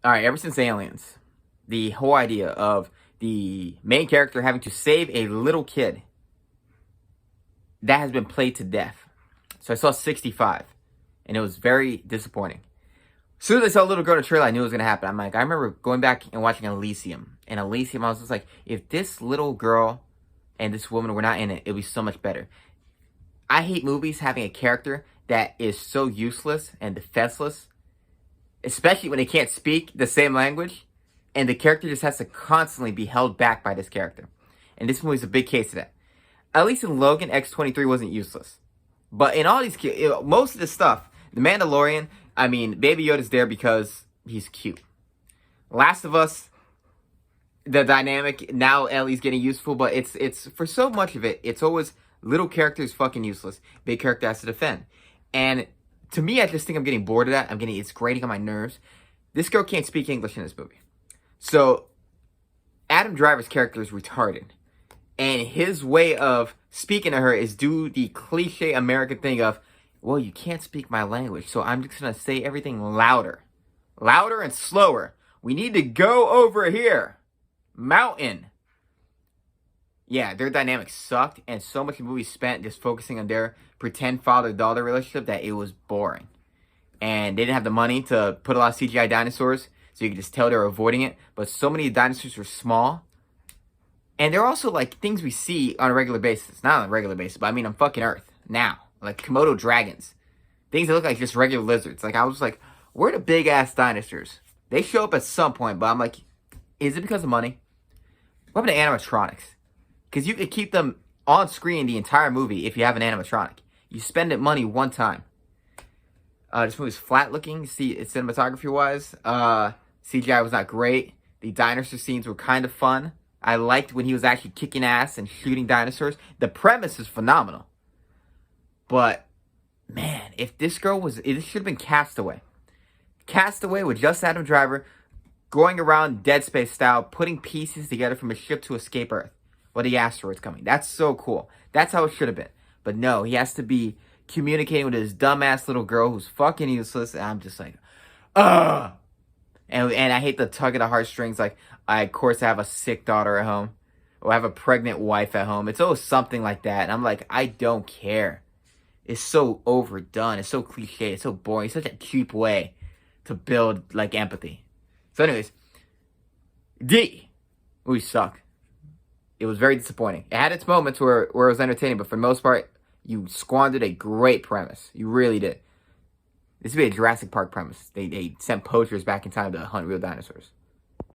All right, ever since Aliens, the whole idea of the main character having to save a little kid, that has been played to death. So I saw 65, and it was very disappointing. As soon as I saw a little girl in the trailer, I knew it was going to happen. I remember going back and watching Elysium. And Elysium, I was just like, if this little girl and this woman were not in it, it would be so much better. I hate movies having a character that is so useless and defenseless, especially when they can't speak the same language, and the character just has to constantly be held back by this character. And this movie is a big case of that. At least in Logan, X-23 wasn't useless. But in all these, most of the stuff, The Mandalorian, I mean, Baby Yoda's there because he's cute. Last of Us, the dynamic, now Ellie's getting useful, but it's for so much of it, it's always little characters fucking useless. Big character has to defend. And to me, I just think I'm getting bored of that. It's grating on my nerves. This girl can't speak English in this movie. So, Adam Driver's character is retarded. And his way of speaking to her is do the cliche American thing of, well, you can't speak my language, so I'm just going to say everything louder. Louder and slower. We need to go over here. Mountain. Yeah, their dynamic sucked, and so much of the movie spent just focusing on their pretend father-daughter relationship that it was boring. And they didn't have the money to put a lot of CGI dinosaurs, so you could just tell they were avoiding it. But so many dinosaurs were small. And they're also like things we see on a regular basis. Not on a regular basis, but I mean on fucking Earth now. Like Komodo dragons. Things that look like just regular lizards. Like I was like, where are the big ass dinosaurs? They show up at some point, but I'm like, is it because of money? What happened to animatronics? Because you could keep them on screen the entire movie if you have an animatronic. You spend it money one time. This movie's flat looking, cinematography wise. CGI was not great. The dinosaur scenes were kind of fun. I liked when he was actually kicking ass and shooting dinosaurs. The premise is phenomenal. But, man, if this girl was... It should have been Castaway. Castaway with just Adam Driver going around Dead Space style, putting pieces together from a ship to escape Earth. While the asteroid's coming. That's so cool. That's how it should have been. But no, he has to be communicating with his dumbass little girl who's fucking useless. And I'm just like, ugh. And I hate the tug of the heartstrings. Like, of course, I have a sick daughter at home. Or I have a pregnant wife at home. It's always something like that. And I'm like, I don't care. It's so overdone. It's so cliche. It's so boring. It's such a cheap way to build, like, empathy. So anyways, D. Movie sucked. It was very disappointing. It had its moments where it was entertaining, but for the most part, you squandered a great premise. You really did. This would be a Jurassic Park premise. They sent poachers back in time to hunt real dinosaurs.